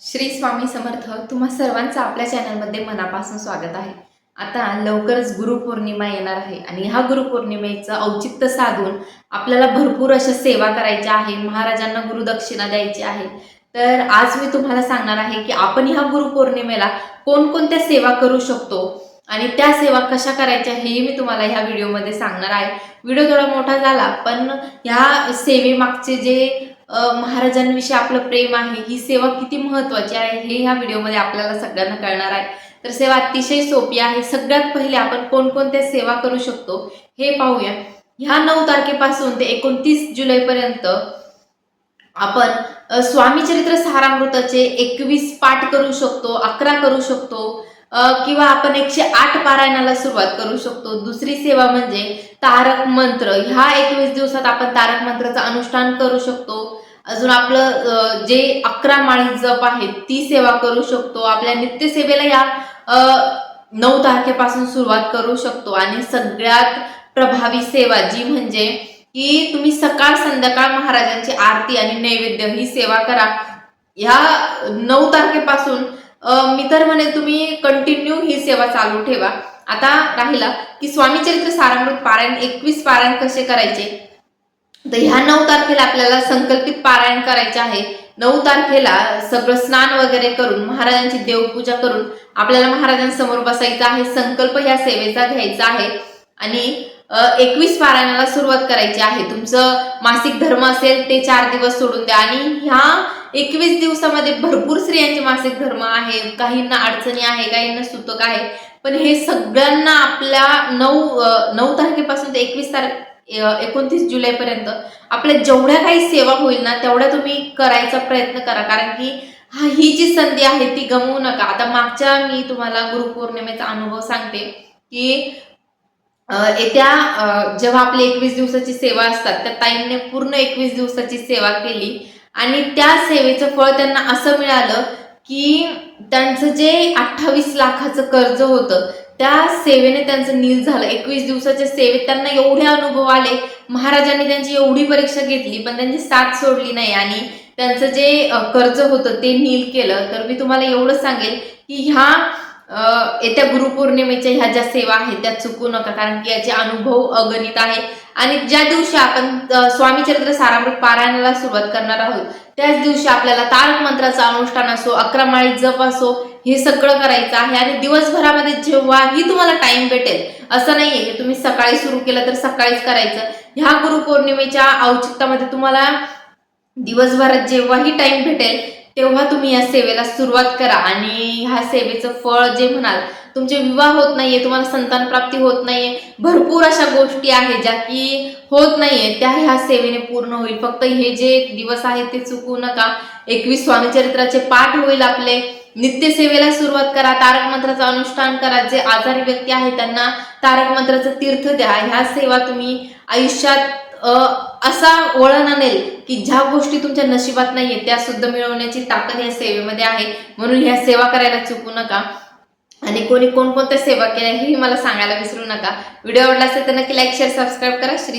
श्री स्वामी समर्थ. तुम्हा सर्वांचं आपल्या चॅनलमध्ये मनापासून स्वागत आहे. आता लवकरच गुरुपौर्णिमा येणार आहे आणि ह्या गुरुपौर्णिमेचं औचित्य साधून आपल्याला भरपूर अशा सेवा करायच्या आहे, महाराजांना गुरुदक्षिणा द्यायची आहे. तर आज मी तुम्हाला सांगणार आहे की आपण ह्या गुरुपौर्णिमेला कोणकोणत्या सेवा करू शकतो आणि त्या सेवा कशा करायच्या हेही मी तुम्हाला ह्या व्हिडिओमध्ये सांगणार आहे. व्हिडिओ थोडा मोठा झाला, पण ह्या सेवेमागचे जे महाराजांविषयी आपलं प्रेम आहे, ही सेवा किती महत्त्वाची आहे हे ह्या व्हिडिओमध्ये आपल्याला सगळ्यांना कळणार आहे. तर सेवा अतिशय सोपी आहे. सगळ्यात पहिले आपण कोणकोणत्या सेवा करू शकतो हे पाहूया. ह्या 9 तारखेपासून ते 29 जुलैपर्यंत आपण स्वामी चरित्र सारामृताचे 21 पाठ करू शकतो, 11 करू शकतो, किंवा आपण 108 पारायणाला सुरुवात करू शकतो. दुसरी सेवा म्हणजे तारक मंत्र. ह्या 21 दिवसात आपण तारक मंत्राचं अनुष्ठान करू शकतो. अजून आपलं जे 11 माळी जप आहेत ती सेवा करू शकतो. आपल्या नित्यसेवेला या 9 तारखेपासून सुरुवात करू शकतो. आणि सगळ्यात प्रभावी सेवा जी म्हणजे की तुम्ही सकाळ संध्याकाळ महाराजांची आरती आणि नैवेद्य ही सेवा करा. ह्या 9 तारखेपासून मी तर म्हणेन तुम्ही कंटिन्यू ही सेवा चालू ठेवा. आता राहिला की स्वामी चरित्र सारामृत पारायण 21 पारायण कसे करायचे. तर ह्या 9 तारखेला आपल्याला संकल्पित पारायण करायचे आहे. 9 तारखेला सगळं स्नान वगैरे करून महाराजांची देवपूजा करून आपल्याला महाराजांसमोर बसायचं आहे. संकल्प ह्या सेवेचा घ्यायचा आहे आणि 21 पारायणाला सुरुवात करायची आहे. तुमचं मासिक धर्म असेल ते 4 दिवस सोडून द्या. आणि ह्या 21 दिवसामध्ये भरपूर स्त्रियांचे मासिक धर्म आहे, काहींना अडचणी आहे, काहींना सुतक आहे, पण हे सगळ्यांना आपल्या 9 तारखेपासून ते 29 जुलैपर्यंत आपल्या जेवढ्या काही सेवा होईल ना तेवढ्या तुम्ही करायचा प्रयत्न करा. कारण की ही जी संधी आहे ती गमवू नका. आता मागच्या मी तुम्हाला गुरुपौर्णिमेचा अनुभव सांगते की येत्या जेव्हा आपली 21 दिवसाची सेवा असतात त्या ताईंनी पूर्ण 21 दिवसाची सेवा केली आणि त्या सेवेचं फळ त्यांना असं मिळालं की त्यांचं जे 28 लाखाचं कर्ज होतं त्या सेवेने त्यांचं नील झालं. 21 दिवसाच्या सेवेत त्यांना एवढे अनुभव आले. महाराजांनी त्यांची एवढी परीक्षा घेतली पण त्यांची साथ सोडली नाही आणि त्यांचं जे कर्ज होतं ते नील केलं. तर मी तुम्हाला एवढं सांगेल की ह्या येत्या गुरुपौर्णिमेच्या ह्या ज्या सेवा आहेत त्या चुकू नका. कारण की याचे अनुभव अगणित आहे. आणि ज्या दिवशी आपण स्वामी चरित्र सारामृत पारायणाला सुरुवात करणार आहोत त्याच दिवशी आपल्याला तारक मंत्राचं अनुष्ठान असो, 11 माळी जप असो, हे सगळं करायचं आहे. आणि दिवसभरामध्ये जेव्हाही तुम्हाला टाइम भेटेल, असं नाहीये की तुम्ही सकाळी सुरू केलं तर सकाळीच करायचं. ह्या गुरुपौर्णिमेच्या औचित्यामध्ये तुम्हाला दिवसभरात जेव्हाही टाइम भेटेल तेव्हा तुम्ही या सेवेला सुरुवात करा. आणि ह्या सेवेचं फळ जे म्हणाल, तुमचे विवाह होत नाहीये, तुम्हाला संतान प्राप्ती होत नाहीये, भरपूर अशा गोष्टी आहेत ज्या की होत नाहीये, त्या ह्या सेवेने पूर्ण होईल. फक्त हे जे दिवस आहेत ते चुकवू नका. 21 स्वामीचरित्राचे पाठ होईल आपले. नित्यसेवेला सुरुवात करा. तारक मंत्राचं अनुष्ठान करा. जे आजारी व्यक्ती आहेत त्यांना तारक मंत्राचं तीर्थ द्या. ह्या सेवा तुम्ही आयुष्यात असा वळण आणेल की ज्या गोष्टी तुमच्या नशिबात नाहीये त्या सुद्धा मिळवण्याची ताकद या सेवेमध्ये आहे. म्हणून ह्या सेवा करायला चुकू नका. आणि कोणी कोणकोणत्या सेवा केल्या हेही मला सांगायला विसरू नका. व्हिडिओ आवडला असेल तर नक्की लाईक, शेअर, सबस्क्राईब करा. श्री